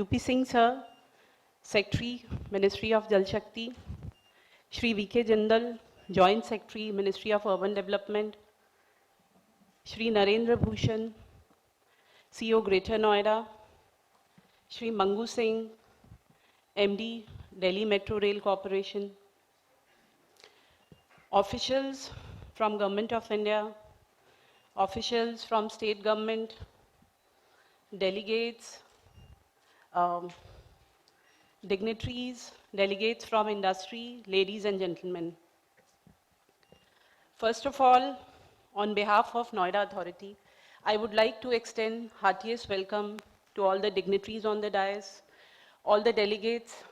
UP Singh Sir, Secretary, Ministry of Jal Shakti, Shri VK Jindal, Joint Secretary, Ministry of Urban Development, Shri Narendra Bhushan, CEO Greater Noida, Shri Mangu Singh, MD, Delhi Metro Rail Corporation, officials from Government of India, officials from state government, delegates, um, dignitaries, delegates from industry, ladies and gentlemen. First of all, on behalf of Noida Authority, I would like to extend heartiest welcome to all the dignitaries on the dais, all the delegates,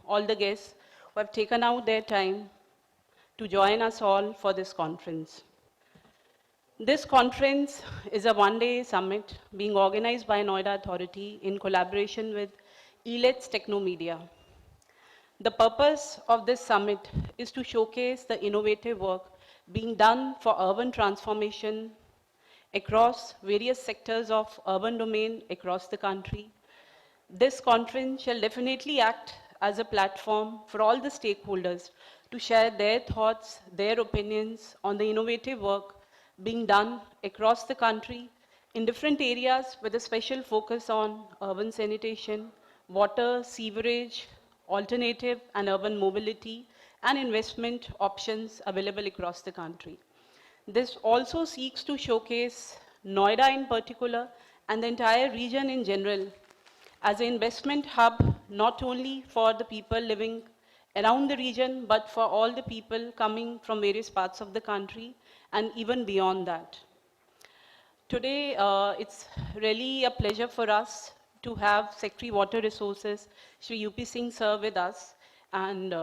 all the guests who have taken out their time to join us all for this conference. This conference is a one-day summit being organized by Noida Authority in collaboration with elets Technomedia. The purpose of this summit is to showcase the innovative work being done for urban transformation across various sectors of urban domain across the country. This conference shall definitely act as a platform for all the stakeholders to share their thoughts, their opinions on the innovative work being done across the country in different areas with a special focus on urban sanitation, water, sewerage, alternative and urban mobility, and investment options available across the country. This also seeks to showcase Noida in particular and the entire region in general as an investment hub, not only for the people living around the region, but for all the people coming from various parts of the country and even beyond that. Today, it's really a pleasure for us to have Secretary Water Resources, Shri UP Singh Sir with us, and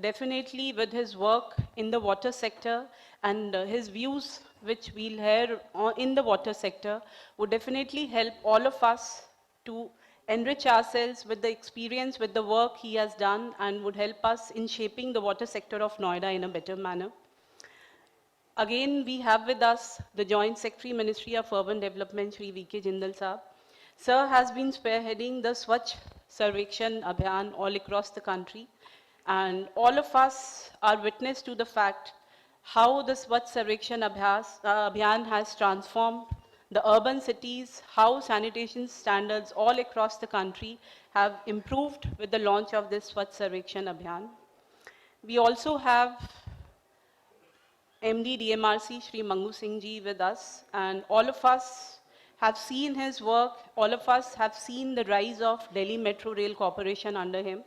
definitely with his work in the water sector and his views which we'll hear in the water sector would definitely help all of us to enrich ourselves with the experience, with the work he has done, and would help us in shaping the water sector of Noida in a better manner. Again, we have with us the Joint Secretary, Ministry of Urban Development, Shri VK Jindal Sahab. Sir has been spearheading the Swachh Sarvekshan Abhiyan all across the country, and all of us are witness to the fact how the Swachh Sarvekshan Abhiyan has transformed the urban cities, how sanitation standards all across the country have improved with the launch of this Swachh Sarvekshan Abhiyan. We also have MD DMRC Shri Mangu Singh Ji with us, and all of us have seen his work, all of us have seen the rise of Delhi Metro Rail Corporation under him.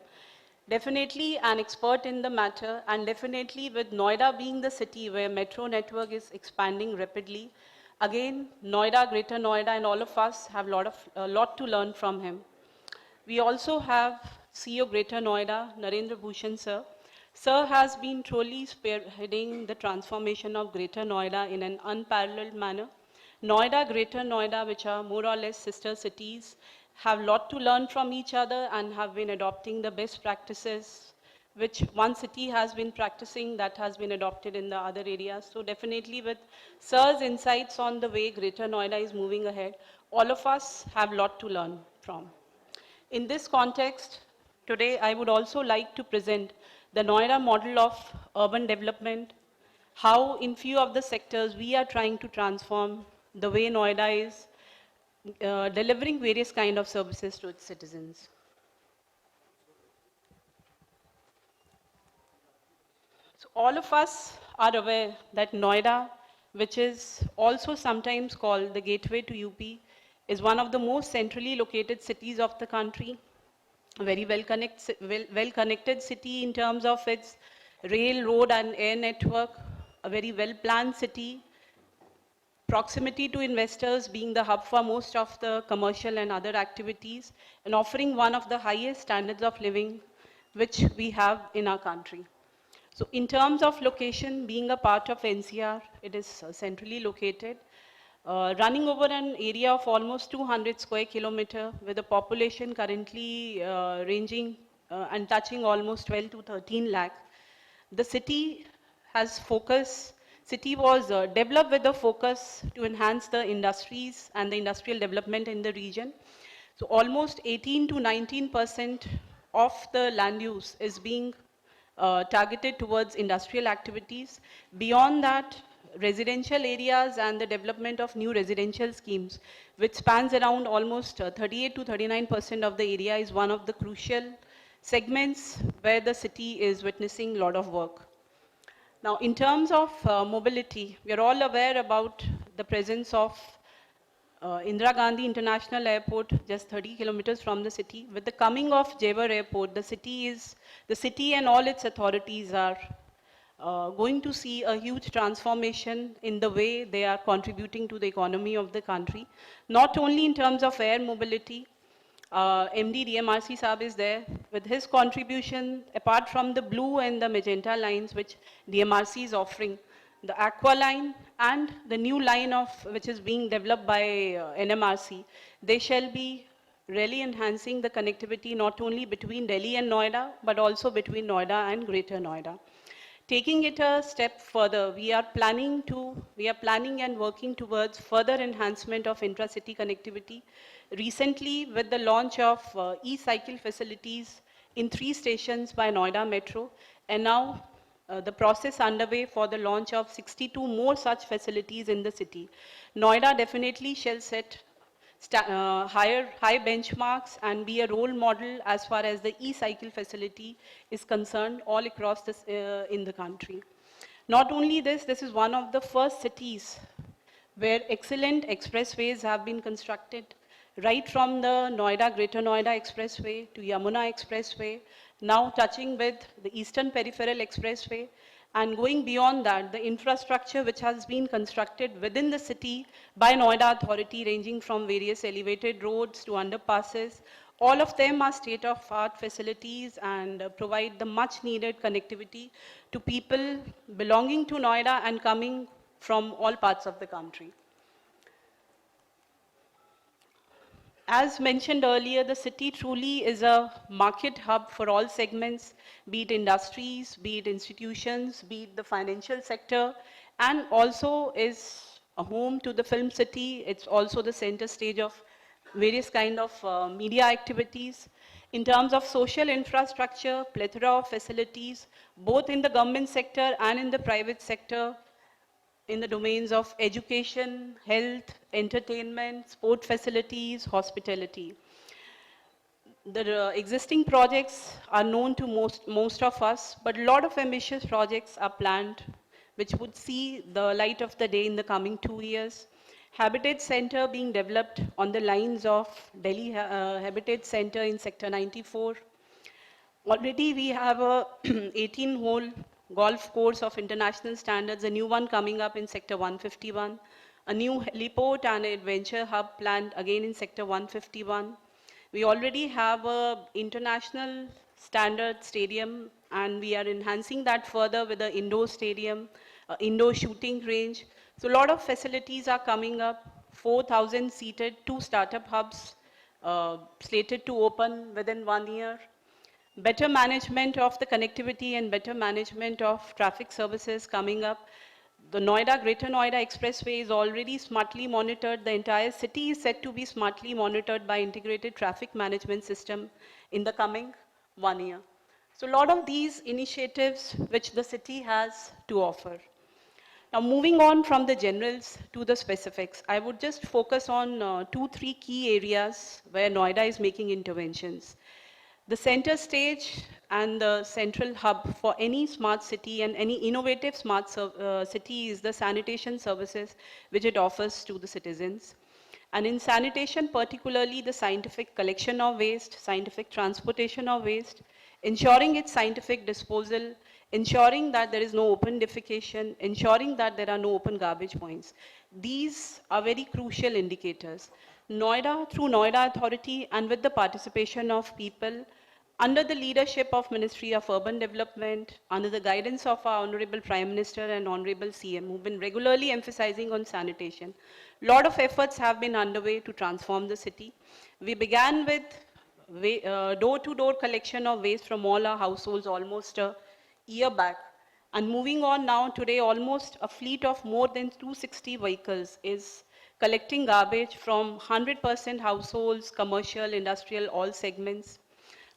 Definitely an expert in the matter, and definitely with Noida being the city where metro network is expanding rapidly, again, Noida, Greater Noida, and all of us have a lot to learn from him. We also have CEO Greater Noida, Narendra Bhushan Sir. Sir has been truly spearheading the transformation of Greater Noida in an unparalleled manner. Noida, Greater Noida, which are more or less sister cities, have a lot to learn from each other and have been adopting the best practices, which one city has been practicing that has been adopted in the other areas. So definitely with Sir's insights on the way Greater Noida is moving ahead, all of us have a lot to learn from. In this context, today I would also like to present the Noida model of urban development, how in few of the sectors we are trying to transform the way Noida is delivering various kind of services to its citizens. So all of us are aware that Noida, which is also sometimes called the gateway to UP, is one of the most centrally located cities of the country. A very well-connected city in terms of its rail, road and air network, a very well-planned city, proximity to investors being the hub for most of the commercial and other activities, and offering one of the highest standards of living which we have in our country. So in terms of location, being a part of NCR, it is centrally located, running over an area of almost 200 square kilometer with a population currently ranging and touching almost 12 to 13 lakh. The city has focus, city was developed with a focus to enhance the industries and the industrial development in the region. So almost 18 to 19% of the land use is being targeted towards industrial activities. Beyond that, residential areas and the development of new residential schemes, which spans around almost 38 to 39% of the area, is one of the crucial segments where the city is witnessing a lot of work. Now, in terms of mobility, we are all aware about the presence of Indira Gandhi International Airport, just 30 kilometers from the city. With the coming of Jewar Airport, the city and all its authorities are going to see a huge transformation in the way they are contributing to the economy of the country, not only in terms of air mobility. MD DMRC Saab is there with his contribution, apart from the blue and the magenta lines which DMRC is offering, the aqua line and the new line of which is being developed by NMRC. They shall be really enhancing the connectivity not only between Delhi and Noida, but also between Noida and Greater Noida. Taking it a step further, we are planning and working towards further enhancement of intra-city connectivity. Recently, with the launch of e-cycle facilities in 3 stations by Noida Metro, and now the process underway for the launch of 62 more such facilities in the city. Noida definitely shall set high benchmarks and be a role model as far as the e-cycle facility is concerned all across this, in the country. Not only this, this is one of the first cities where excellent expressways have been constructed, right from the Greater Noida Expressway to Yamuna Expressway, now touching with the Eastern Peripheral Expressway, and going beyond that, the infrastructure which has been constructed within the city by Noida Authority, ranging from various elevated roads to underpasses, all of them are state-of-art facilities and provide the much-needed connectivity to people belonging to Noida and coming from all parts of the country. As mentioned earlier, the city truly is a market hub for all segments, be it industries, be it institutions, be it the financial sector, and also is a home to the film city. It's also the center stage of various kind of media activities. In terms of social infrastructure, plethora of facilities, both in the government sector and in the private sector, in the domains of education, health, entertainment, sport facilities, hospitality. The existing projects are known to most of us, but a lot of ambitious projects are planned, which would see the light of the day in the coming 2 years. Habitat Center being developed on the lines of Delhi Habitat Center in Sector 94. Already we have a 18-hole golf course of international standards, a new one coming up in Sector 151, a new heliport and adventure hub planned again in Sector 151. We already have a international standard stadium and we are enhancing that further with an indoor stadium, indoor shooting range. So a lot of facilities are coming up, 4,000 seated, 2 startup hubs slated to open within 1 year. Better management of the connectivity and better management of traffic services coming up. The Greater Noida Expressway is already smartly monitored. The entire city is set to be smartly monitored by integrated traffic management system in the coming 1 year. So a lot of these initiatives which the city has to offer. Now moving on from the generals to the specifics, I would just focus on 2-3 key areas where Noida is making interventions. The center stage and the central hub for any smart city and any innovative smart city is the sanitation services which it offers to the citizens. And in sanitation, particularly the scientific collection of waste, scientific transportation of waste, ensuring its scientific disposal, ensuring that there is no open defecation, ensuring that there are no open garbage points. These are very crucial indicators. Noida, through Noida Authority and with the participation of people, under the leadership of Ministry of Urban Development, under the guidance of our Honorable Prime Minister and Honorable CM, who've been regularly emphasizing on sanitation, a lot of efforts have been underway to transform the city. We began with door-to-door collection of waste from all our households almost a year back. And moving on now, today almost a fleet of more than 260 vehicles is collecting garbage from 100% households, commercial, industrial, all segments.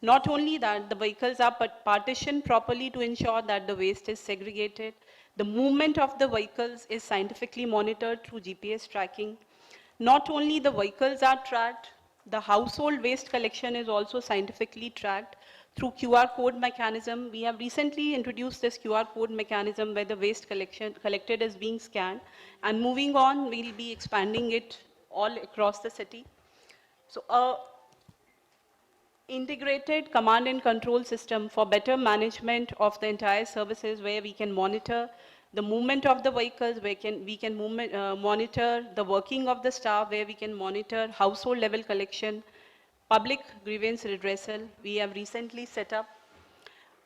Not only that, the vehicles are partitioned properly to ensure that the waste is segregated. The movement of the vehicles is scientifically monitored through GPS tracking. Not only the vehicles are tracked, the household waste collection is also scientifically tracked through QR code mechanism. We have recently introduced this QR code mechanism where the waste collected is being scanned, and moving on, we'll be expanding it all across the city. So integrated command and control system for better management of the entire services, where we can monitor the movement of the vehicles, where monitor the working of the staff, where we can monitor household level collection, public grievance redressal, we have recently set up.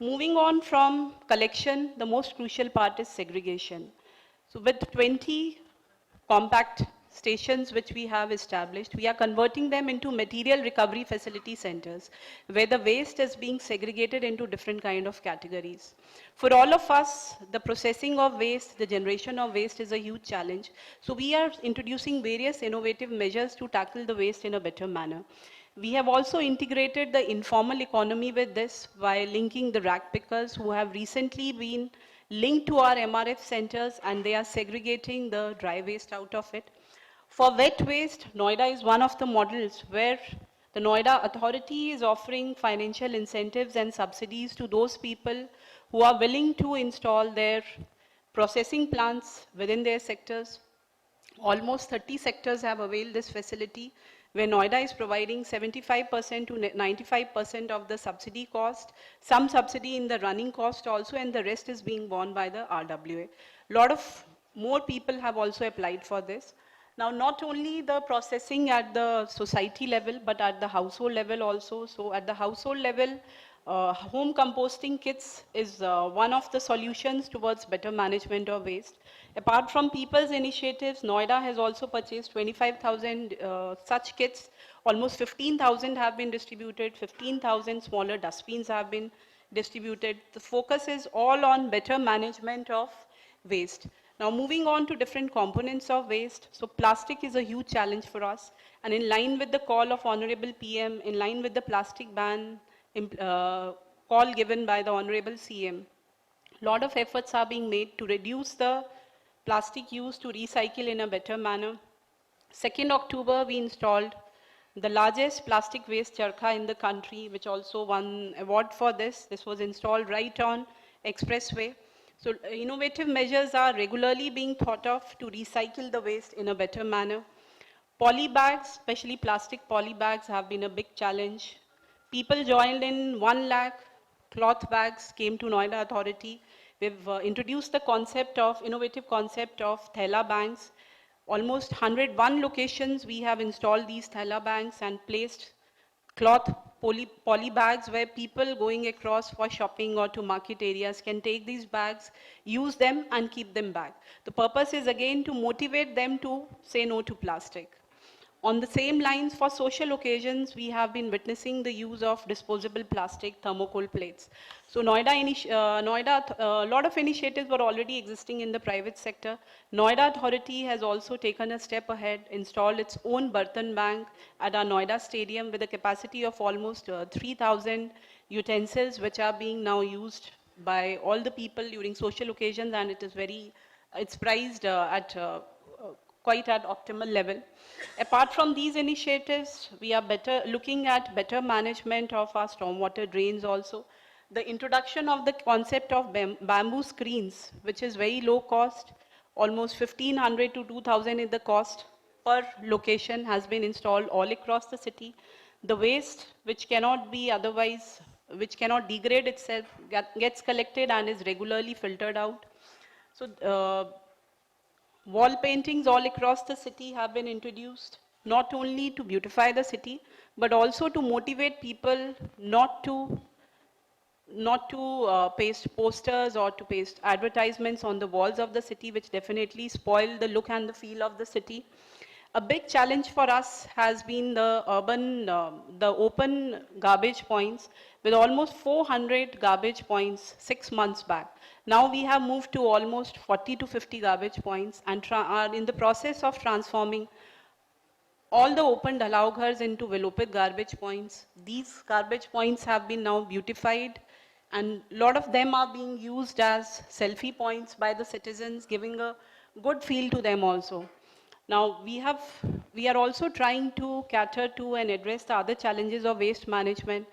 Moving on from collection, the most crucial part is segregation. So with 20 compact stations which we have established, we are converting them into material recovery facility centers, where the waste is being segregated into different kind of categories. For all of us, the processing of waste, the generation of waste is a huge challenge. So we are introducing various innovative measures to tackle the waste in a better manner. We have also integrated the informal economy with this by linking the rack pickers who have recently been linked to our MRF centers, and they are segregating the dry waste out of it. For wet waste, Noida is one of the models where the Noida Authority is offering financial incentives and subsidies to those people who are willing to install their processing plants within their sectors. Almost 30 sectors have availed this facility, where Noida is providing 75% to 95% of the subsidy cost, some subsidy in the running cost also, and the rest is being borne by the RWA. A lot of more people have also applied for this. Now, not only the processing at the society level, but at the household level also. So at the household level, home composting kits is one of the solutions towards better management of waste. Apart from people's initiatives, Noida has also purchased 25,000 such kits. Almost 15,000 have been distributed, 15,000 smaller dustbins have been distributed. The focus is all on better management of waste. Now, moving on to different components of waste. So plastic is a huge challenge for us. And in line with the call of Honorable PM, in line with the plastic ban call given by the Honorable CM, a lot of efforts are being made to reduce the plastic use, to recycle in a better manner. 2nd October, we installed the largest plastic waste charkha in the country, which also won award for this. This was installed right on expressway. So innovative measures are regularly being thought of to recycle the waste in a better manner. Poly bags, especially plastic poly bags, have been a big challenge. People joined in 1 lakh cloth bags came to Noida Authority. We've introduced the innovative concept of thela banks. Almost 101 locations we have installed these thela banks and placed cloth poly bags, where people going across for shopping or to market areas can take these bags, use them and keep them back. The purpose is again to motivate them to say no to plastic. On the same lines, for social occasions, we have been witnessing the use of disposable plastic thermocol plates. So a lot of initiatives were already existing in the private sector. Noida Authority has also taken a step ahead, installed its own Bartan Bank at our Noida Stadium with a capacity of almost 3,000 utensils, which are being now used by all the people during social occasions, and it's priced at quite at optimal level. Apart from these initiatives, we are looking at better management of our stormwater drains also. The introduction of the concept of bamboo screens, which is very low cost, almost 1,500 to 2,000 is the cost per location, has been installed all across the city. The waste, which cannot degrade itself, gets collected and is regularly filtered out. So wall paintings all across the city have been introduced, not only to beautify the city, but also to motivate people not to paste posters or to paste advertisements on the walls of the city, which definitely spoil the look and the feel of the city. A big challenge for us has been the open garbage points, with almost 400 garbage points 6 months back. Now we have moved to almost 40 to 50 garbage points and are in the process of transforming all the open Dalaughars into Velopit garbage points. These garbage points have been now beautified, and a lot of them are being used as selfie points by the citizens, giving a good feel to them also. Now, we are also trying to cater to and address the other challenges of waste management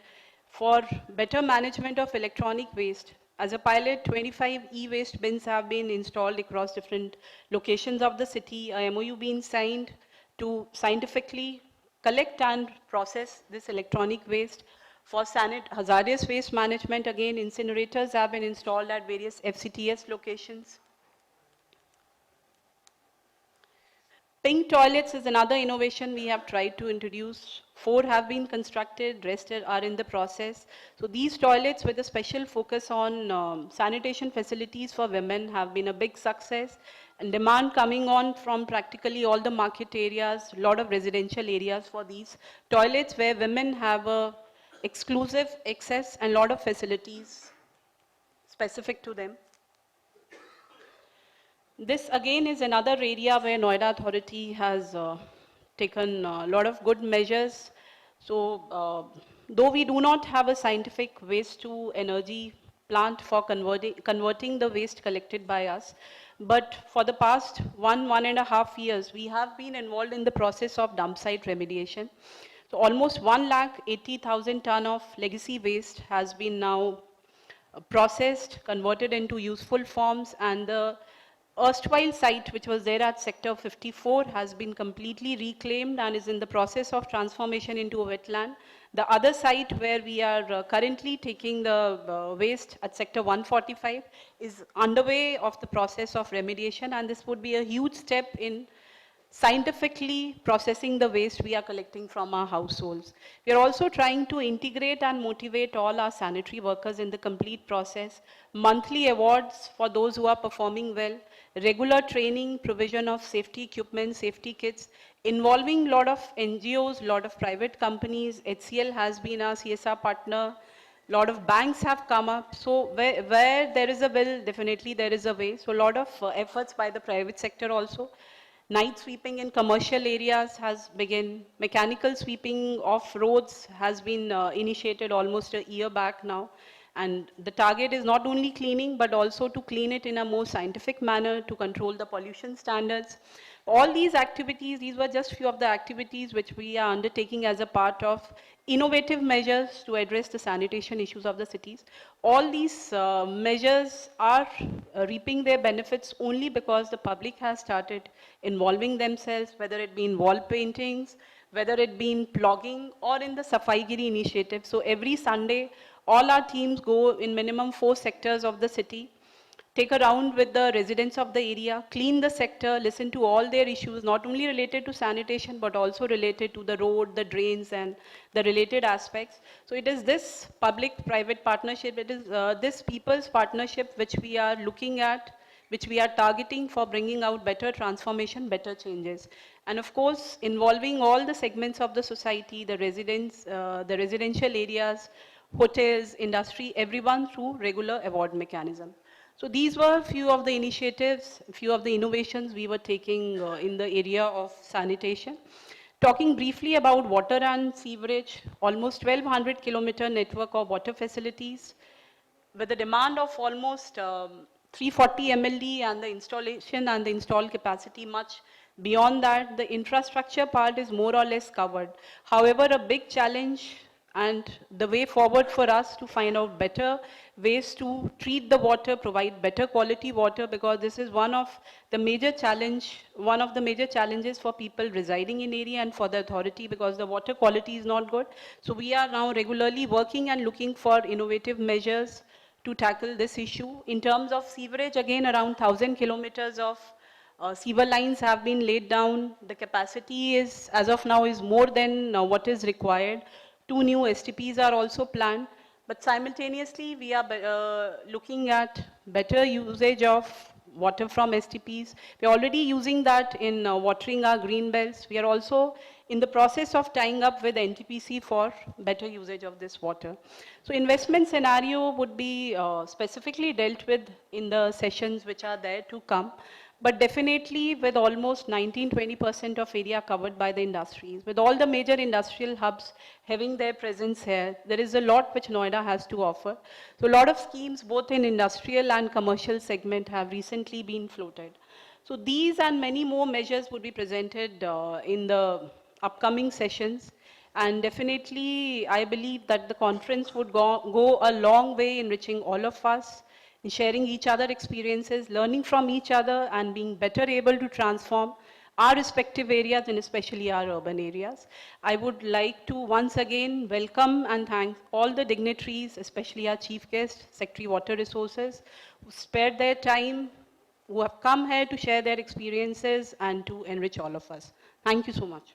for better management of electronic waste. As a pilot, 25 e-waste bins have been installed across different locations of the city, a MOU being signed to scientifically collect and process this electronic waste. For hazardous waste management, again, incinerators have been installed at various FCTS locations. Pink toilets is another innovation we have tried to introduce. 4 have been constructed, rest are in the process. So these toilets with a special focus on sanitation facilities for women have been a big success. And demand coming on from practically all the market areas, a lot of residential areas for these toilets where women have a exclusive access and a lot of facilities specific to them. This again is another area where Noida Authority has taken a lot of good measures. So, though we do not have a scientific waste to energy plant for converting the waste collected by us, but for the past 1.5 years, we have been involved in the process of dump site remediation. So almost 1,80,000 ton of legacy waste has been now processed, converted into useful forms, and the erstwhile site which was there at sector 54 has been completely reclaimed and is in the process of transformation into a wetland. The other site where we are currently taking the waste at sector 145 is underway of the process of remediation, and this would be a huge step in scientifically processing the waste we are collecting from our households. We are also trying to integrate and motivate all our sanitary workers in the complete process, monthly awards for those who are performing well, regular training, provision of safety equipment, safety kits, involving a lot of NGOs, a lot of private companies. HCL has been our CSR partner. A lot of banks have come up. So where there is a will, definitely there is a way. So a lot of efforts by the private sector also. Night sweeping in commercial areas has begun. Mechanical sweeping of roads has been initiated almost a year back now. And the target is not only cleaning, but also to clean it in a more scientific manner to control the pollution standards. All these activities, these were just few of the activities which we are undertaking as a part of innovative measures to address the sanitation issues of the cities. All these measures are reaping their benefits only because the public has started involving themselves, whether it be in wall paintings, whether it be in plogging or in the Safai Giri initiative. So every Sunday, all our teams go in minimum 4 sectors of the city, take a round with the residents of the area, clean the sector, listen to all their issues, not only related to sanitation, but also related to the road, the drains, and the related aspects. So it is this public-private partnership, it is this people's partnership which we are looking at, which we are targeting for bringing out better transformation, better changes. And of course, involving all the segments of the society, the residents, the residential areas, hotels, industry, everyone through regular award mechanism. So these were a few of the initiatives, a few of the innovations we were taking in the area of sanitation. Talking briefly about water and sewerage, almost 1,200 kilometer network of water facilities with a demand of almost 340 MLD and the installation and the installed capacity much beyond that. The infrastructure part is more or less covered. However, a big challenge and the way forward for us to find out better ways to treat the water, provide better quality water, because this is one of the major challenges for people residing in area and for the authority, because the water quality is not good. So we are now regularly working and looking for innovative measures to tackle this issue. In terms of sewerage, again around 1,000 kilometers of sewer lines have been laid down. The capacity is, as of now, is more than what is required. 2 new STPs are also planned, but simultaneously we are looking at better usage of water from STPs. We're already using that in watering our green belts. We are also in the process of tying up with NTPC for better usage of this water. So investment scenario would be specifically dealt with in the sessions which are there to come. But definitely with almost 19-20% of area covered by the industries, with all the major industrial hubs having their presence here, there is a lot which Noida has to offer. So a lot of schemes both in industrial and commercial segment have recently been floated. So these and many more measures would be presented in the upcoming sessions. And definitely, I believe that the conference would go a long way in reaching all of us, in sharing each other experiences, learning from each other, and being better able to transform our respective areas and especially our urban areas. I would like to once again welcome and thank all the dignitaries, especially our chief guest, Secretary Water Resources, who spared their time, who have come here to share their experiences and to enrich all of us. Thank you so much.